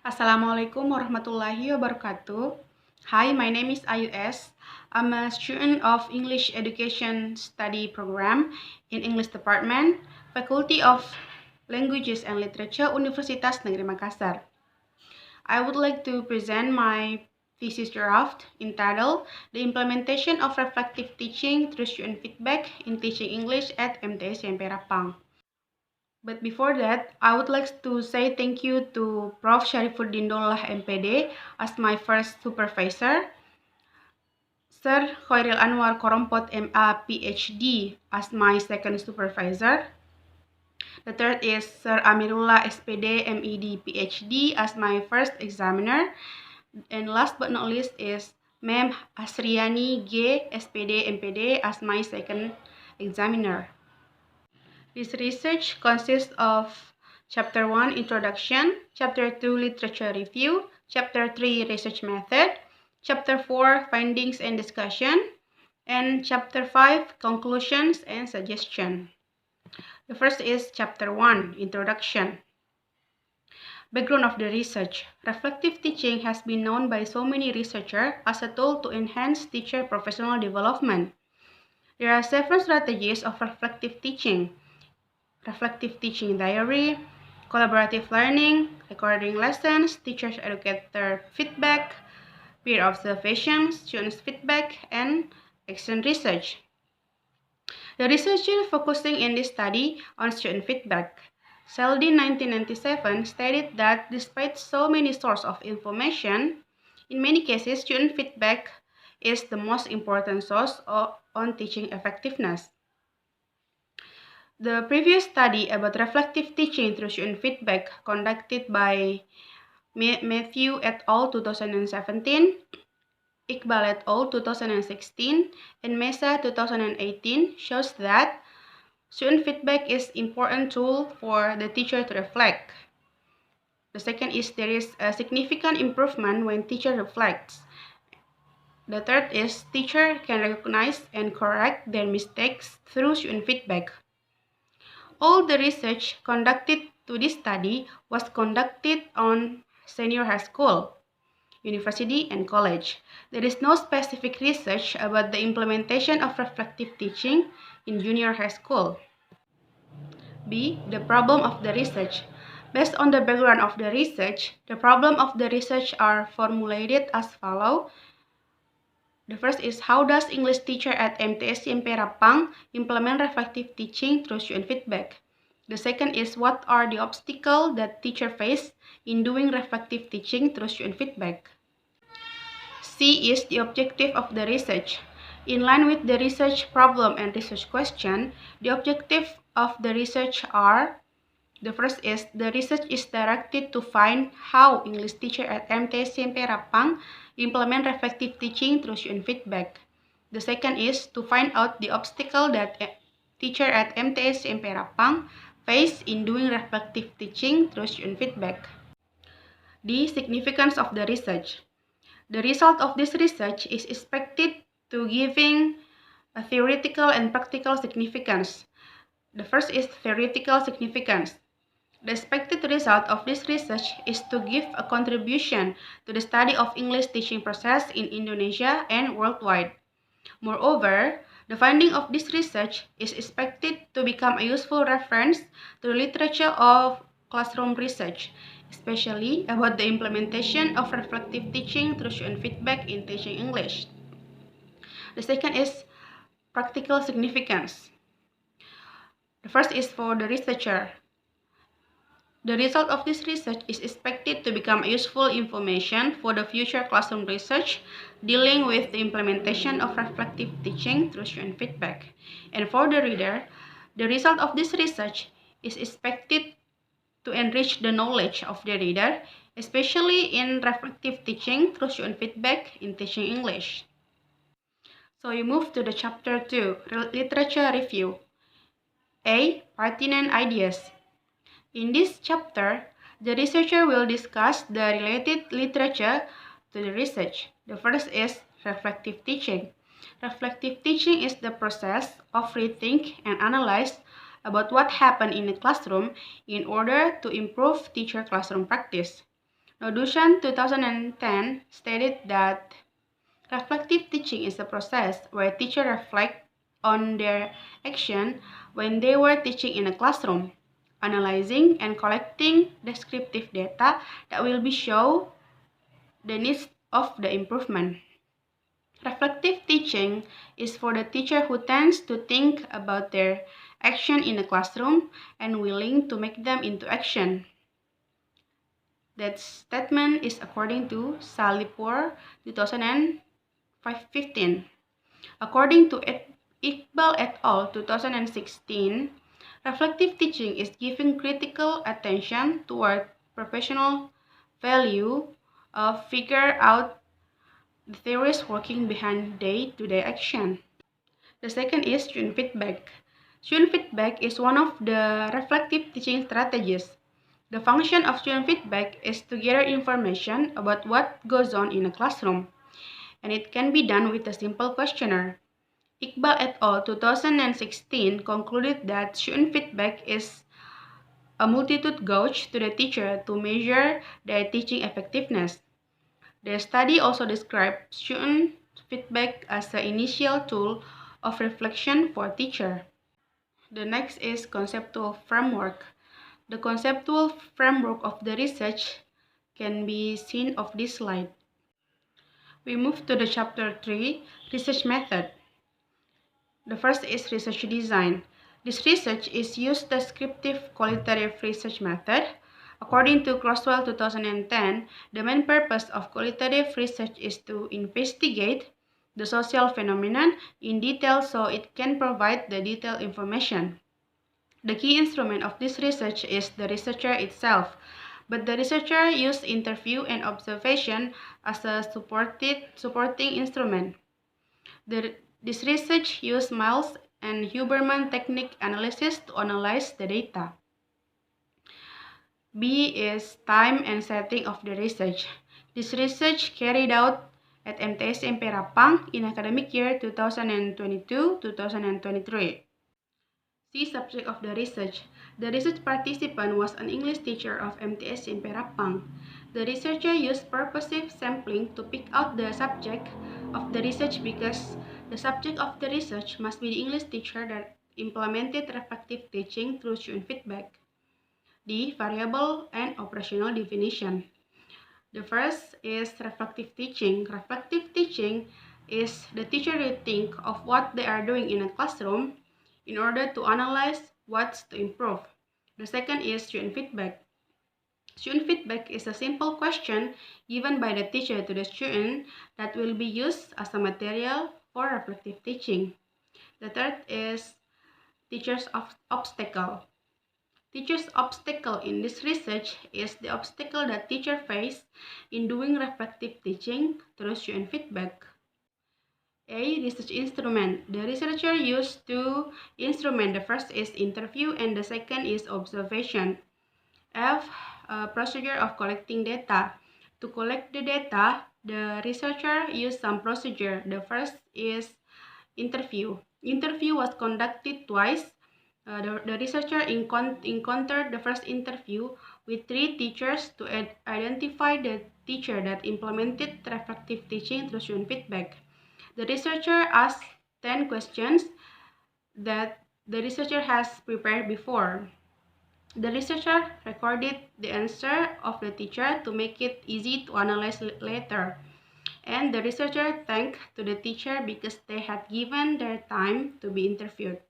Assalamualaikum warahmatullahi wabarakatuh. Hi, my name is Ayu S. I'm a student of English Education Study Program in English Department, Faculty of Languages and Literature, Universitas Negeri Makassar. I would like to present my thesis draft entitled The Implementation of Reflective Teaching Through Student Feedback in Teaching English at MTS SMP Rapang. But before that, I would like to say thank you to Prof. Syarifuddin Dollah MPD as my first supervisor, Sir Khairil Anwar Korompot MA PhD as my second supervisor. The third is Sir Amirullah SPD MED PhD as my first examiner. And last but not least is Mem Asriani G SPD MPD as my second examiner. This research consists of Chapter 1, Introduction, Chapter 2, Literature Review, Chapter 3, Research Method, Chapter 4, Findings and Discussion, and Chapter 5, Conclusions and Suggestion. The first is Chapter 1, Introduction. Background of the research. Reflective teaching has been known by so many researchers as a tool to enhance teacher professional development. There are several strategies of reflective teaching. Reflective teaching diary, collaborative learning, recording lessons, teacher-educator feedback, peer observation, students' feedback, and action research. The researcher focusing in this study on student feedback. Seldin 1997 stated that despite so many sources of information, in many cases student feedback is the most important source on teaching effectiveness. The previous study about reflective teaching through student feedback conducted by Matthew et al. 2017, Iqbal et al. 2016, and Mesa 2018 shows that student feedback is an important tool for the teacher to reflect. The second is there is a significant improvement when teacher reflects. The third is teacher can recognize and correct their mistakes through student feedback. All the research conducted to this study was conducted on senior high school, university, and college. There is no specific research about the implementation of reflective teaching in junior high school. B. The problem of the research. Based on the background of the research, the problem of the research are formulated as follows. The first is how does English teacher at MTS SMP Rapang implement reflective teaching through student feedback? The second is what are the obstacles that teacher face in doing reflective teaching through student feedback? C is the objective of the research. In line with the research problem and research question, the objective of the research are the first is the research is directed to find how English teacher at MTS SMP Rapang implement reflective teaching through student feedback. The second is to find out the obstacle that teacher at MTS SMP Rapang face in doing reflective teaching through student feedback. The significance of the research. The result of this research is expected to giving a theoretical and practical significance. The first is theoretical significance. The expected result of this research is to give a contribution to the study of English teaching process in Indonesia and worldwide. Moreover, the finding of this research is expected to become a useful reference to the literature of classroom research, especially about the implementation of reflective teaching through student feedback in teaching English. The second is practical significance. The first is for the researcher. The result of this research is expected to become useful information for the future classroom research dealing with the implementation of reflective teaching through student feedback. And for the reader, the result of this research is expected to enrich the knowledge of the reader, especially in reflective teaching through student feedback in teaching English. So you move to the chapter 2, literature review. A. Pertinent ideas. In this chapter, the researcher will discuss the related literature to the research. The first is reflective teaching. Reflective teaching is the process of rethink and analyze about what happened in the classroom in order to improve teacher classroom practice. Nodushan 2010 stated that reflective teaching is a process where teachers reflect on their action when they were teaching in a classroom, analyzing and collecting descriptive data that will be show the needs of the improvement. Reflective teaching is for the teacher who tends to think about their action in the classroom and willing to make them into action. That statement is according to Salipur 2015. According to Iqbal et al. 2016, reflective teaching is giving critical attention toward professional value of figure out the theories working behind day-to-day action. The second is student feedback. Student feedback is one of the reflective teaching strategies. The function of student feedback is to gather information about what goes on in a classroom, and it can be done with a simple questionnaire. Iqbal et al. 2016 concluded that student feedback is a multitude gauge to the teacher to measure their teaching effectiveness. The study also described student feedback as the initial tool of reflection for teacher. The next is conceptual framework. The conceptual framework of the research can be seen of this slide. We move to the chapter 3, research method. The first is research design. This research is used descriptive qualitative research method. According to Crosswell 2010, the main purpose of qualitative research is to investigate the social phenomenon in detail so it can provide the detailed information. The key instrument of this research is the researcher itself, but the researcher used interview and observation as a supporting instrument. This research used Miles and Huberman technique analysis to analyze the data. B is time and setting of the research. This research carried out at MTSMP Rapang in academic year 2022-2023. C. Subject of the research. The research participant was an English teacher of MTSMP Rapang. The researcher used purposive sampling to pick out the subject of the research because the subject of the research must be the English teacher that implemented reflective teaching through student feedback. D. Variable and operational definition. The first is reflective teaching. Reflective teaching is the teacher to think of what they are doing in a classroom in order to analyze what's to improve. The second is student feedback. Student feedback is a simple question given by the teacher to the student that will be used as a material for reflective teaching. The third is teacher's obstacle. Teacher's obstacle in this research is the obstacle that teacher face in doing reflective teaching through student feedback. A. Research instrument. The researcher used two instruments. The first is interview and the second is observation. F. Procedure of collecting data. To collect the data, the researcher used some procedure. The first is interview. Interview was conducted twice. The researcher encountered the first interview with 3 teachers to identify the teacher that implemented reflective teaching through student feedback. The researcher asked 10 questions that the researcher has prepared before. The researcher recorded the answer of the teacher to make it easy to analyze later. And the researcher thanked to the teacher because they had given their time to be interviewed.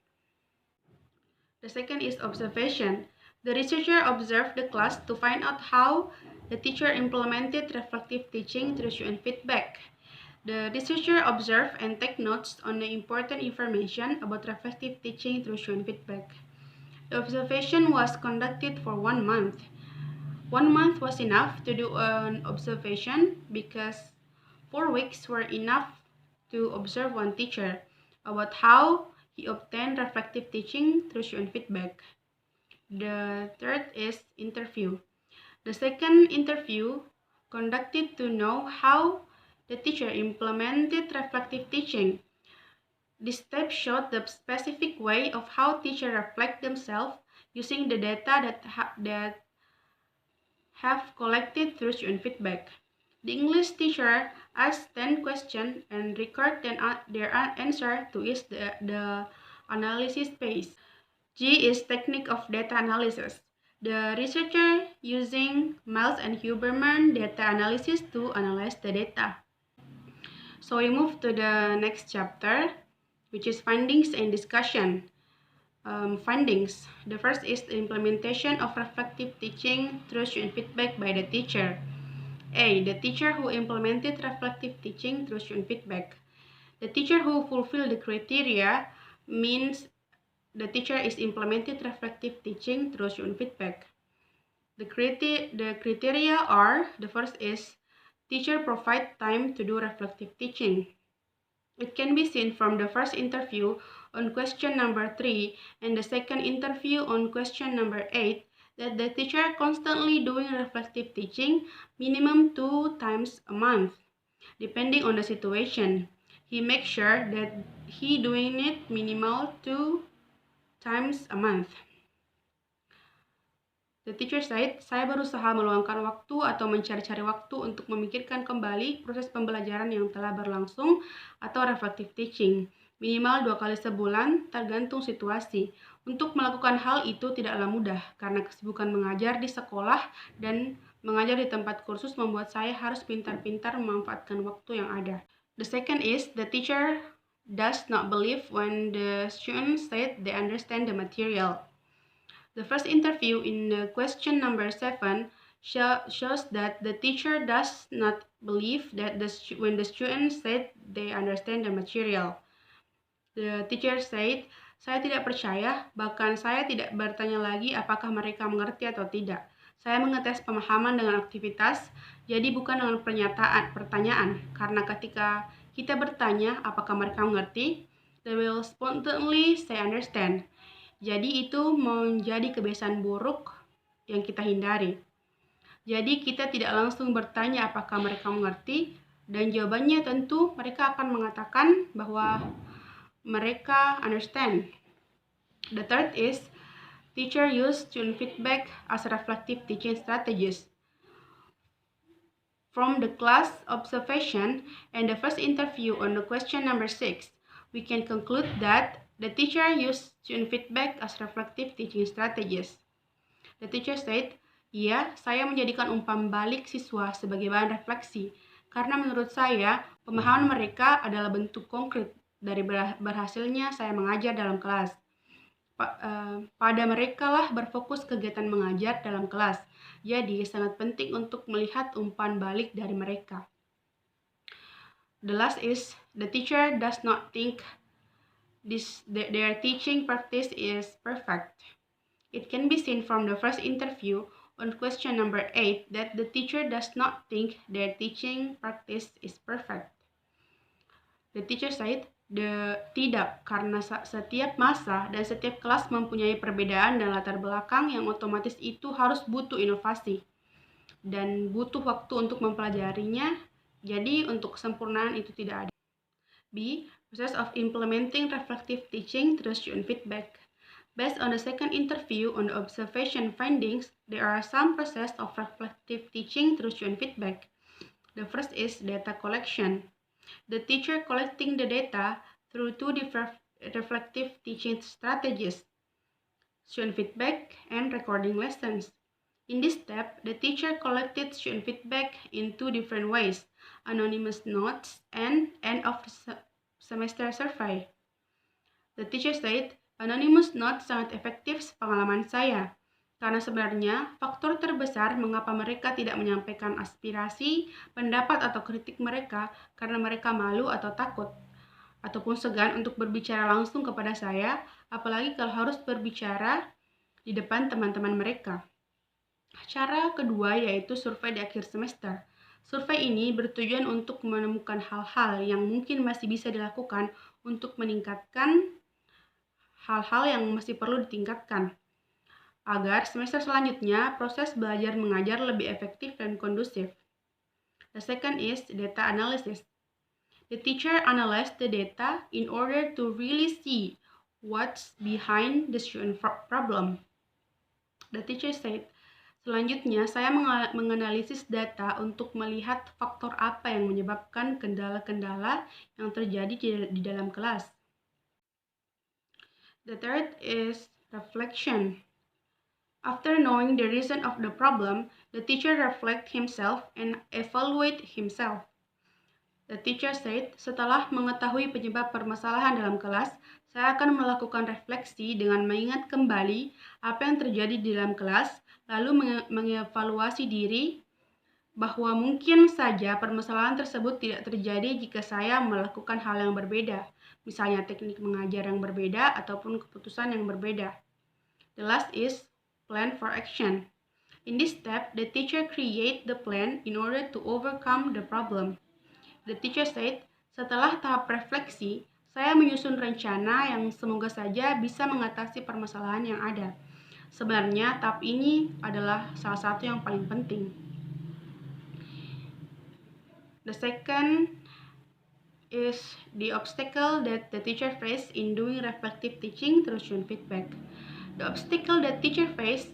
The second is observation. The researcher observed the class to find out how the teacher implemented reflective teaching through student feedback. The researcher observed and take notes on the important information about reflective teaching through student feedback. The observation was conducted for 1 month. 1 month was enough to do an observation because 4 weeks were enough to observe one teacher about how he obtained reflective teaching through student feedback. The third is interview. The second interview conducted to know how the teacher implemented reflective teaching. This step showed the specific way of how teachers reflect themselves using the data that have collected through student feedback. The English teacher asks 10 questions and record their answer to ease the analysis phase. G is technique of data analysis. The researcher using Miles and Huberman data analysis to analyze the data. So we move to the next chapter, which is findings and discussion. Findings. The first is the implementation of reflective teaching through student feedback by the teacher. A. The teacher who implemented reflective teaching through student feedback. The teacher who fulfilled the criteria means the teacher is implemented reflective teaching through student feedback. The criteria are, the first is, teacher provide time to do reflective teaching. It can be seen from the first interview on question number 3 and the second interview on question number 8 that the teacher constantly doing reflective teaching minimum 2 times a month, depending on the situation. He makes sure that he doing it minimal 2 times a month. The teacher said, saya berusaha meluangkan waktu atau mencari-cari waktu untuk memikirkan kembali proses pembelajaran yang telah berlangsung atau reflective teaching. Minimal 2 kali sebulan, tergantung situasi. Untuk melakukan hal itu tidaklah mudah, karena kesibukan mengajar di sekolah dan mengajar di tempat kursus membuat saya harus pintar-pintar memanfaatkan waktu yang ada. The second is, the teacher does not believe when the students said they understand the material. The first interview in question number 7 shows that the teacher does not believe that when the students said they understand the material. The teacher said, saya tidak percaya, bahkan saya tidak bertanya lagi apakah mereka mengerti atau tidak. Saya mengetes pemahaman dengan aktivitas, jadi bukan dengan pertanyaan, karena ketika kita bertanya apakah mereka mengerti, they will spontaneously say understand. Jadi itu menjadi kebiasaan buruk yang kita hindari. Jadi kita tidak langsung bertanya apakah mereka mengerti, dan jawabannya tentu mereka akan mengatakan bahwa mereka understand. The third is, teacher use student feedback as reflective teaching strategies. From the class observation and the first interview on the question number 6, we can conclude that the teacher used student feedback as reflective teaching strategies. The teacher said, iya, saya menjadikan umpan balik siswa sebagai bahan refleksi, karena menurut saya, pemahaman mereka adalah bentuk konkret dari berhasilnya saya mengajar dalam kelas. Pada mereka lah berfokus kegiatan mengajar dalam kelas, jadi sangat penting untuk melihat umpan balik dari mereka. The last is, the teacher does not think their teaching practice is perfect. It can be seen from the first interview on question number 8 that the teacher does not think their teaching practice is perfect. The teacher said, tidak, karena setiap masa dan setiap kelas mempunyai perbedaan dan latar belakang yang otomatis itu harus butuh inovasi dan butuh waktu untuk mempelajarinya, jadi untuk kesempurnaan itu tidak ada. B. Process of implementing reflective teaching through student feedback. Based on the second interview on the observation findings, there are some process of reflective teaching through student feedback. The first is data collection. The teacher collecting the data through 2 different reflective teaching strategies, student feedback and recording lessons. In this step, the teacher collected student feedback in 2 different ways, anonymous notes and end of semester survey. The teacher said, anonymous notes sangat efektif sepengalaman saya, karena sebenarnya faktor terbesar mengapa mereka tidak menyampaikan aspirasi, pendapat atau kritik mereka karena mereka malu atau takut, ataupun segan untuk berbicara langsung kepada saya, apalagi kalau harus berbicara di depan teman-teman mereka. Cara kedua yaitu survei di akhir semester. Survei ini bertujuan untuk menemukan hal-hal yang mungkin masih bisa dilakukan untuk meningkatkan hal-hal yang masih perlu ditingkatkan, agar semester selanjutnya proses belajar mengajar lebih efektif dan kondusif. The second is data analysis. The teacher analyzed the data in order to really see what's behind the student problem. The teacher said, Selanjutnya, saya menganalisis data untuk melihat faktor apa yang menyebabkan kendala-kendala yang terjadi di dalam kelas. The third is reflection. After knowing the reason of the problem, the teacher reflects himself and evaluate himself. The teacher said, setelah mengetahui penyebab permasalahan dalam kelas, saya akan melakukan refleksi dengan mengingat kembali apa yang terjadi di dalam kelas, lalu mengevaluasi diri bahwa mungkin saja permasalahan tersebut tidak terjadi jika saya melakukan hal yang berbeda, misalnya teknik mengajar yang berbeda ataupun keputusan yang berbeda. The last is plan for action. In this step, the teacher create the plan in order to overcome the problem. The teacher said, setelah tahap refleksi, saya menyusun rencana yang semoga saja bisa mengatasi permasalahan yang ada. Sebenarnya, tahap ini adalah salah satu yang paling penting. The second is the obstacle that the teacher faced in doing reflective teaching through student feedback. The obstacle that teacher faced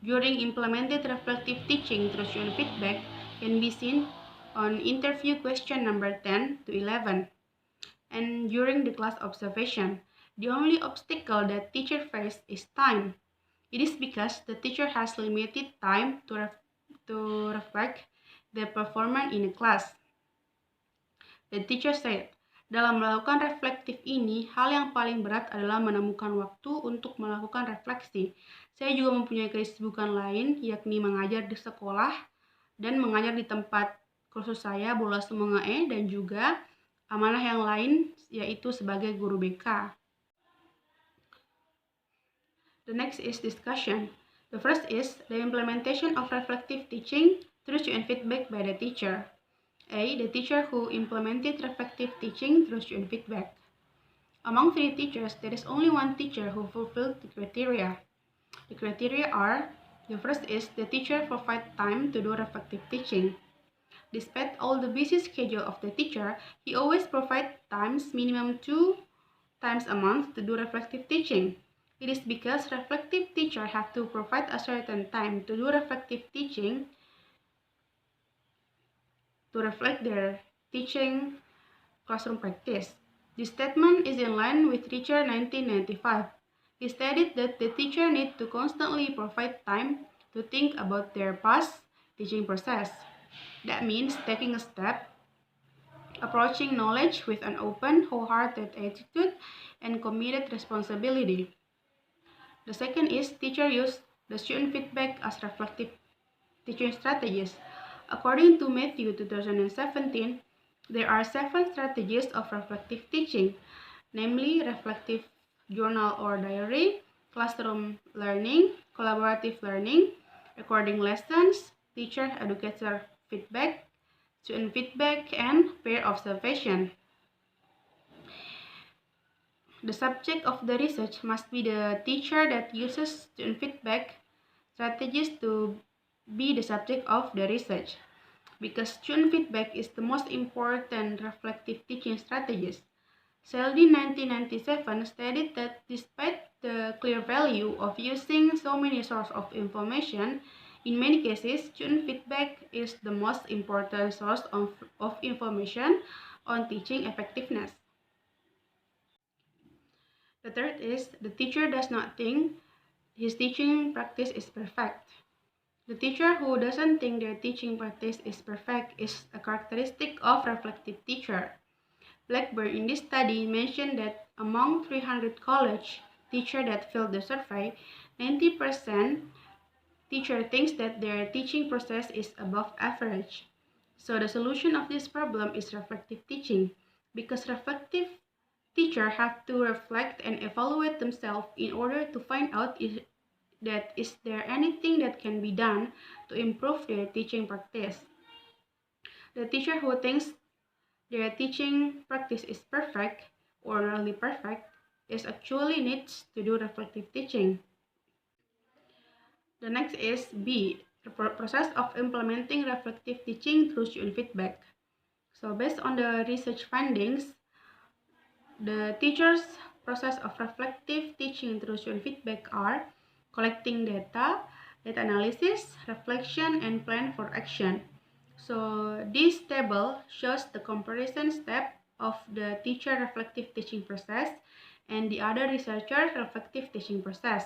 during implemented reflective teaching through student feedback can be seen on interview question number 10 to 11. And during the class observation, the only obstacle that teacher faced is time. It is because the teacher has limited time to reflect their performance in a class. The teacher said, dalam melakukan reflektif ini, hal yang paling berat adalah menemukan waktu untuk melakukan refleksi. Saya juga mempunyai kesibukan lain, yakni mengajar di sekolah dan mengajar di tempat kursus saya, Bola Semangae, dan juga amanah yang lain, yaitu sebagai guru BK. The next is discussion. The first is the implementation of reflective teaching through student feedback by the teacher. A. The teacher who implemented reflective teaching through student feedback. Among 3 teachers, there is only one teacher who fulfilled the criteria. The criteria are, the first is the teacher provided time to do reflective teaching. Despite all the busy schedule of the teacher, he always provides times minimum 2 times a month to do reflective teaching. It is because reflective teacher have to provide a certain time to do reflective teaching to reflect their teaching classroom practice. This statement is in line with Teacher 1995. He stated that the teacher needs to constantly provide time to think about their past teaching process. That means taking a step, approaching knowledge with an open, wholehearted attitude and committed responsibility. The second is teacher use the student feedback as reflective teaching strategies. According to Matthew 2017, there are 7 strategies of reflective teaching, namely reflective journal or diary, classroom learning, collaborative learning, recording lessons, teacher-educator feedback, student feedback, and peer observation. The subject of the research must be the teacher that uses student feedback strategies to be the subject of the research, because student feedback is the most important reflective teaching strategies. Seldy 1997 stated that despite the clear value of using so many sources of information, in many cases, student feedback is the most important source of information on teaching effectiveness. The third is the teacher does not think his teaching practice is perfect. The teacher who doesn't think their teaching practice is perfect is a characteristic of reflective teacher. Blackburn in this study mentioned that among 300 college teachers that filled the survey, 90% teacher thinks that their teaching process is above average. So the solution of this problem is reflective teaching, because reflective teachers have to reflect and evaluate themselves in order to find out is there anything that can be done to improve their teaching practice. The teacher who thinks their teaching practice is perfect or nearly perfect is actually needs to do reflective teaching. The next is B, the process of implementing reflective teaching through student feedback. So based on the research findings, the teacher's process of reflective teaching through student feedback are collecting data, data analysis, reflection, and plan for action. So this table shows the comparison step of the teacher reflective teaching process and the other researcher reflective teaching process.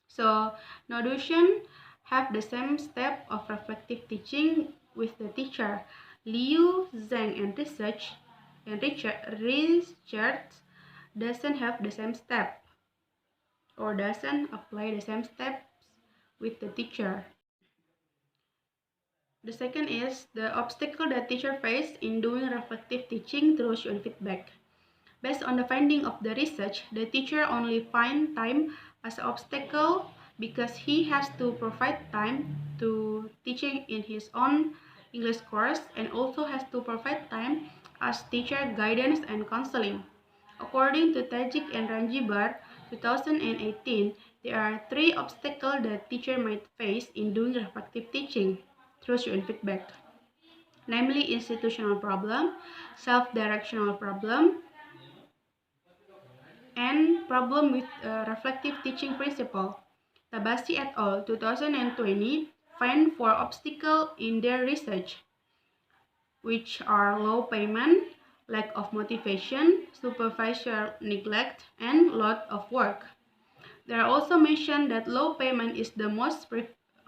So Nodution have the same step of reflective teaching with the teacher. Liu, Zhang, and Richard doesn't have the same step or doesn't apply the same steps with the teacher. The second is the obstacle that teacher face in doing reflective teaching through student feedback. Based on the finding of the research, the teacher only find time as an obstacle because he has to provide time to teaching in his own English course and also has to provide time as teacher guidance and counseling. According to Tajik and Ranjibar 2018, there are 3 obstacles that teacher might face in doing reflective teaching through student feedback, namely institutional problem, self-directional problem, and problem with reflective teaching principle. Tabasi et al. 2020 find 4 obstacles in their research, which are low payment, lack of motivation, supervisor neglect, and load of work. They are also mentioned that low payment is the most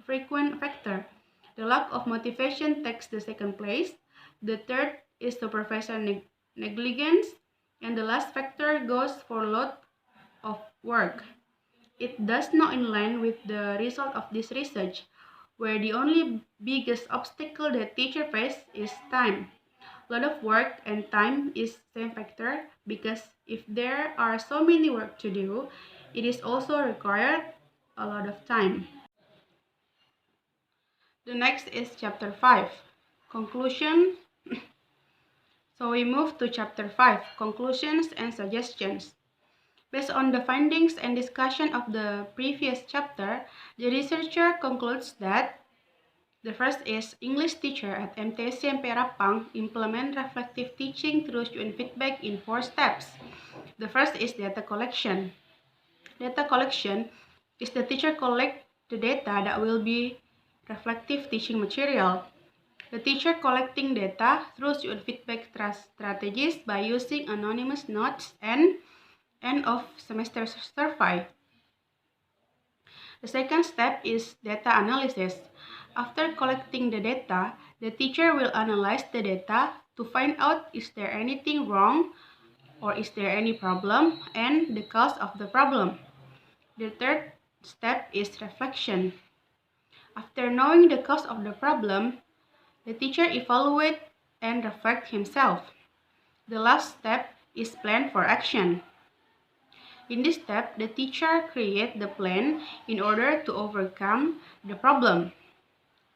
frequent factor. The lack of motivation takes the second place. The third is supervisor negligence, and the last factor goes for load of work. It does not in line with the result of this research, where the only biggest obstacle that teacher face is time. Lot of work and time is same factor because if there are so many work to do, it is also required a lot of time. The next is chapter 5, conclusion. So we move to chapter 5, conclusions and suggestions. Based on the findings and discussion of the previous chapter, the researcher concludes that the first is English teacher at MTSC MP Rapang implement reflective teaching through student feedback in 4 steps. The first is data collection. Data collection is the teacher collect the data that will be reflective teaching material. The teacher collecting data through student feedback strategies by using anonymous notes and end of semester survey. The second step is data analysis. After collecting the data, the teacher will analyze the data to find out is there anything wrong or is there any problem and the cause of the problem. The third step is reflection. After knowing the cause of the problem, the teacher evaluates and reflects himself. The last step is plan for action. In this step, the teacher creates the plan in order to overcome the problem.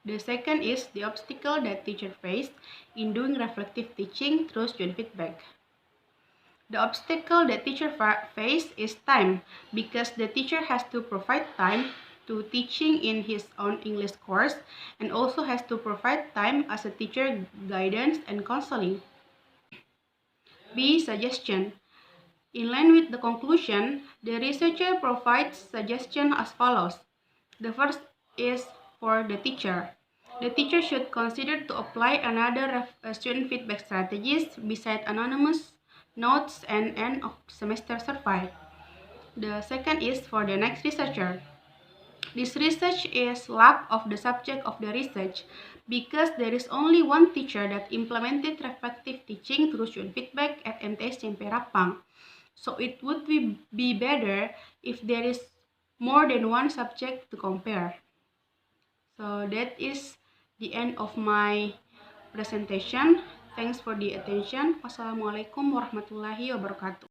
The second is the obstacle that teacher faced in doing reflective teaching through student feedback. The obstacle that teacher face is time because the teacher has to provide time to teaching in his own English course and also has to provide time as a teacher guidance and counseling. B. Suggestion. In line with the conclusion, the researcher provides suggestions as follows. The first is for the teacher. The teacher should consider to apply another student feedback strategies beside anonymous notes and end of semester survey. The second is for the next researcher. This research is lack of the subject of the research because there is only one teacher that implemented reflective teaching through student feedback at MTS SMP Rapang. So it would be better if there is more than one subject to compare. So that is the end of my presentation. Thanks for the attention. Wassalamualaikum warahmatullahi wabarakatuh.